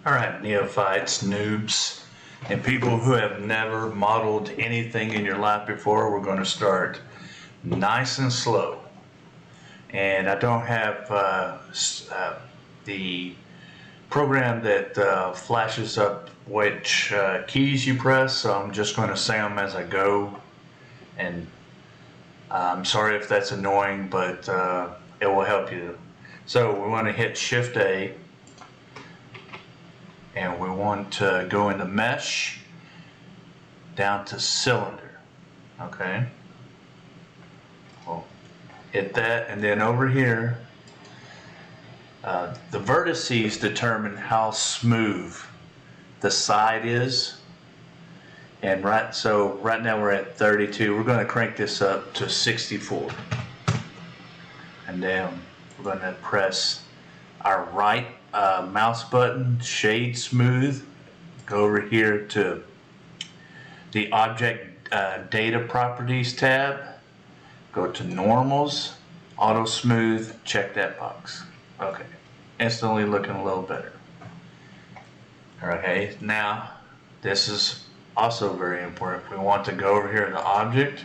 All right, neophytes, noobs, and people who have never modeled anything in your life before, we're going to start nice and slow. And I don't have the program that flashes up which keys you press, so I'm just going to say them as I go. And I'm sorry if that's annoying, but it will help you. So we want to hit Shift A. And we want to go into mesh down to cylinder. Okay, we'll hit that, and then over here the vertices determine how smooth the side is. And right now we're at 32. We're going to crank this up to 64, and then we're going to press our right mouse button, shade smooth, go over here to the object data properties tab, go to normals, auto smooth, check that box. Okay, instantly looking a little better. Okay, now this is also very important. We want to go over here to object,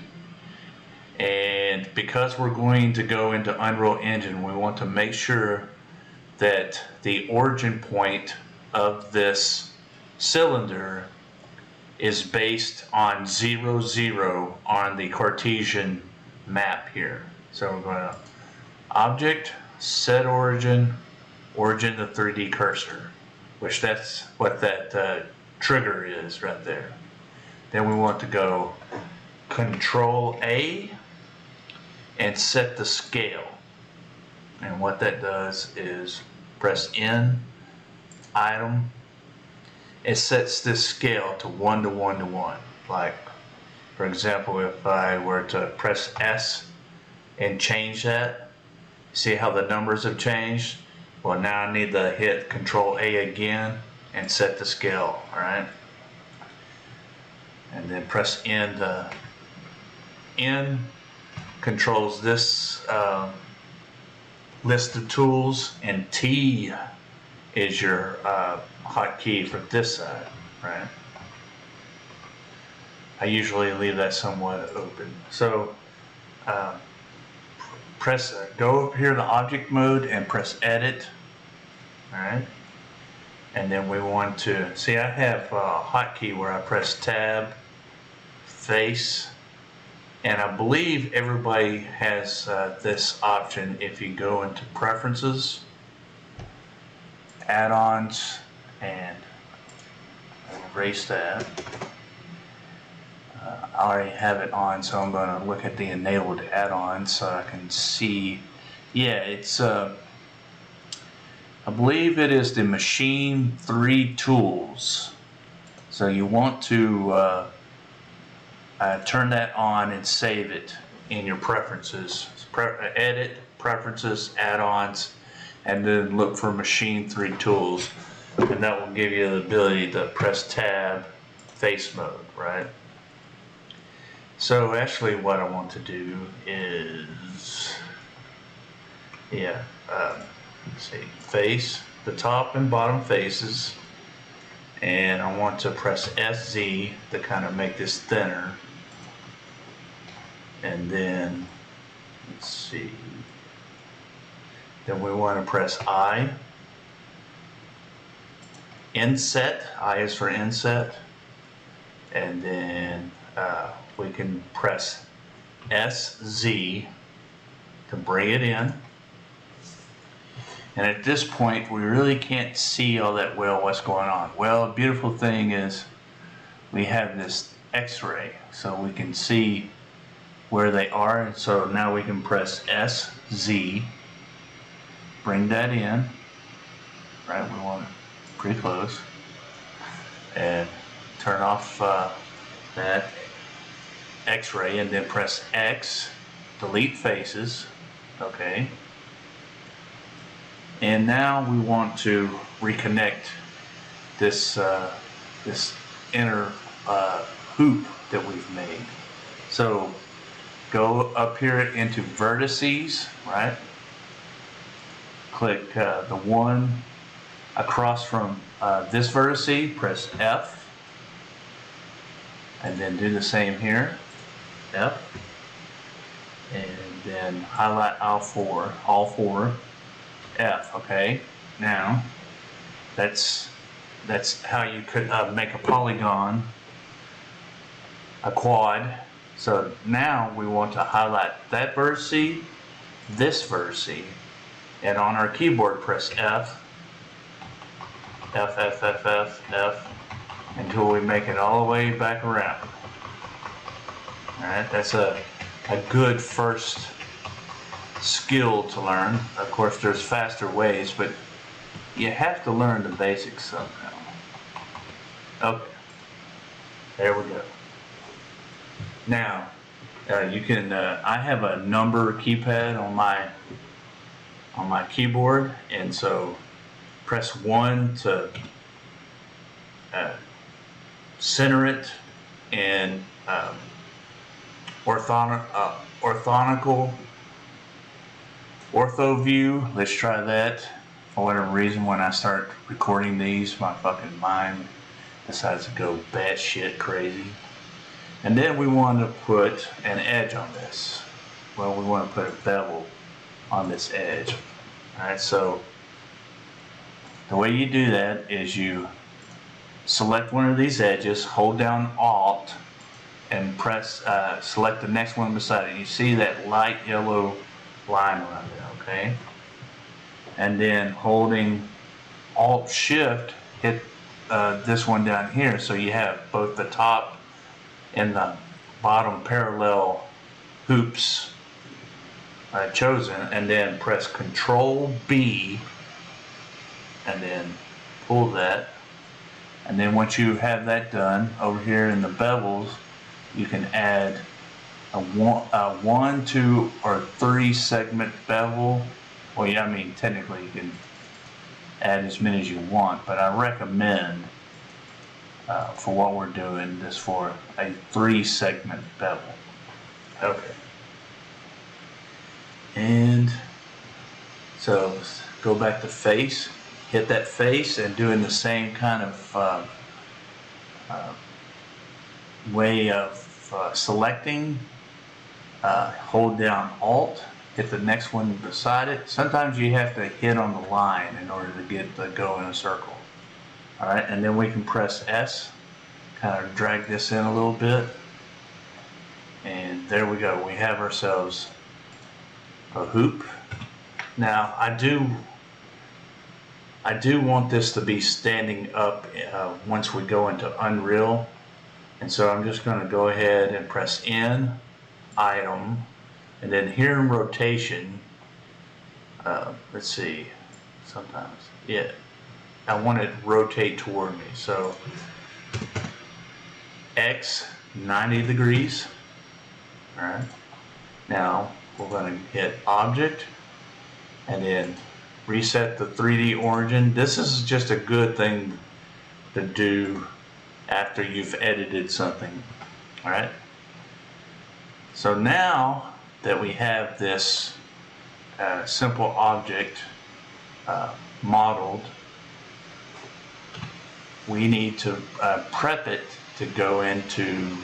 and because we're going to go into Unreal Engine, we want to make sure that the origin point of this cylinder is based on 0, 0 on the Cartesian map here. So we're going to object, set origin, origin the 3D cursor, which that's what that trigger is right there. Then we want to go Control A and set the scale. And what that does is press N, item. It sets this scale to 1 to 1 to 1. Like, for example, if I were to press S and change that, see how the numbers have changed? Well, now I need to hit Control A again and set the scale, alright? And then press N to N controls this list of tools, and T is your hotkey for this side, right? I usually leave that somewhat open. So go up here to object mode and press edit, all right? And then we want to, see I have a hotkey where I press tab, face, and I believe everybody has this option. If you go into preferences, add-ons, and erase that. I already have it on, so I'm going to look at the enabled add-ons so I can see. Yeah, it's I believe it is the Machine 3 Tools. So you want to turn that on and save it in your preferences. Edit, preferences, add-ons, and then look for Machine 3 Tools, and that will give you the ability to press tab, face mode, right? So actually what I want to do is, let's see, face, the top and bottom faces, and I want to press SZ to kind of make this thinner. And then, let's see, then we want to press I. Inset, I is for inset. And then we can press SZ to bring it in. And at this point, we really can't see all that well what's going on. Well, the beautiful thing is we have this X-ray, so we can see where they are. And so now we can press SZ, bring that in, right? We want it pretty close, and turn off that X-ray, and then press X, delete faces, okay. And now we want to reconnect this this inner hoop that we've made. So go up here into vertices, right? Click the 1 across from this vertice, press F, and then do the same here, F, and then highlight all four, F. Okay, now that's how you could make a polygon, a quad. So now we want to highlight that vertice, this vertice, and on our keyboard press F, F, F, F, F, F, until we make it all the way back around. Alright, that's a good first skill to learn. Of course, there's faster ways, but you have to learn the basics somehow. Okay, there we go. Now, you can. I have a number keypad on my keyboard, and so press 1 to center it in ortho view. Let's try that. For whatever reason, when I start recording these, my fucking mind decides to go batshit crazy. And then we want to put an edge on this. Well, we want to put a bevel on this edge. Alright, so the way you do that is you select one of these edges, hold down Alt, and press, select the next one beside it. You see that light yellow line around there, okay? And then holding Alt Shift, hit this one down here, so you have both the top and the bottom parallel hoops chosen, and then press Control B, and then pull that. And then once you have that done, over here in the bevels, you can add a 1, 2, or 3 segment bevel. Well, yeah, I mean, technically you can add as many as you want, but I recommend, for what we're doing, this for a 3 segment bevel. Okay. And so let's go back to face, hit that face, and doing the same kind of way of selecting. Hold down Alt, hit the next one beside it. Sometimes you have to hit on the line in order to get the go in a circle. Alright, and then we can press S, kind of drag this in a little bit, and there we go. We have ourselves a hoop. Now I do want this to be standing up once we go into Unreal, and so I'm just going to go ahead and press N, Item, and then here in rotation, let's see, sometimes, yeah, I want it to rotate toward me, so X 90 degrees. Alright, now we're going to hit Object and then reset the 3D origin. This is just a good thing to do after you've edited something. Alright, so now that we have this simple object modeled, we need to prep it to go into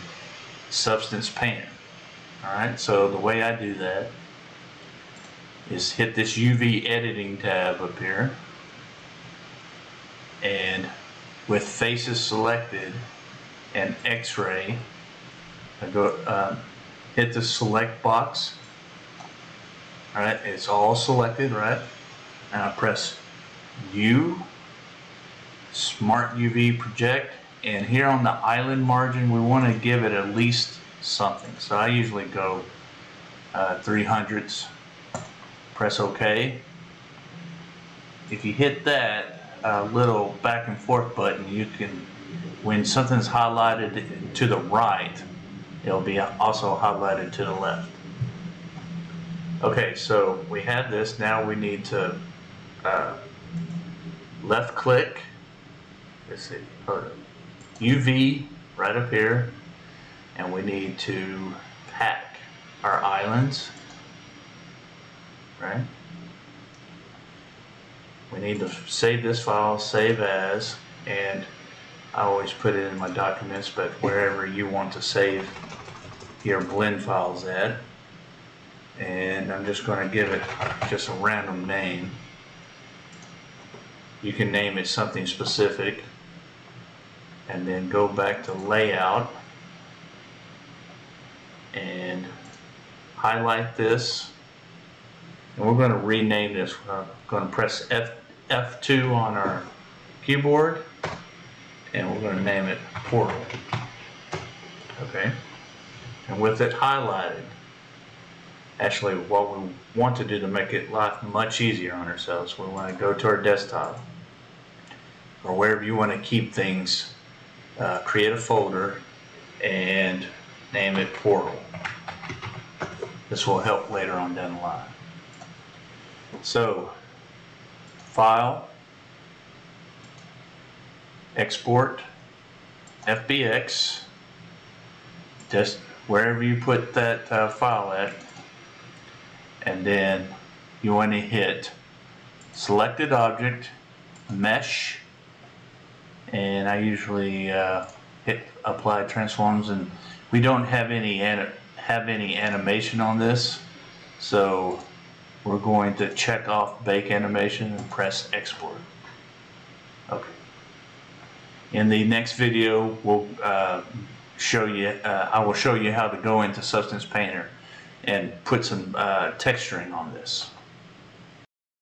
Substance Painter. Alright, so the way I do that is hit this UV editing tab up here, and with faces selected and X-ray, I go hit the select box. Alright, it's all selected, right? Now I press U, Smart UV Project, and here on the island margin we want to give it at least something. So I usually go 300ths. Press OK. If you hit that little back and forth button, you can, when something's highlighted to the right, it'll be also highlighted to the left. Okay, so we have this. Now we need to left click. Let's see, UV right up here, and we need to pack our islands, right? We need to save this file, save as, and I always put it in my documents, but wherever you want to save your blend files at. And I'm just going to give it just a random name. You can name it something specific, and then go back to layout and highlight this, and we're going to rename this. We're going to press F2 on our keyboard, and we're going to name it Portal. Okay, and with it highlighted, actually what we want to do to make it life much easier on ourselves, we want to go to our desktop or wherever you want to keep things, create a folder and name it Portal. This will help later on down the line. So, File, Export, FBX, just wherever you put that file at, and then you want to hit Selected Object, Mesh, and I usually hit Apply Transforms, and we don't have any animation on this, so we're going to check off Bake Animation and press Export. Okay. In the next video, we'll show you. I will show you how to go into Substance Painter and put some texturing on this.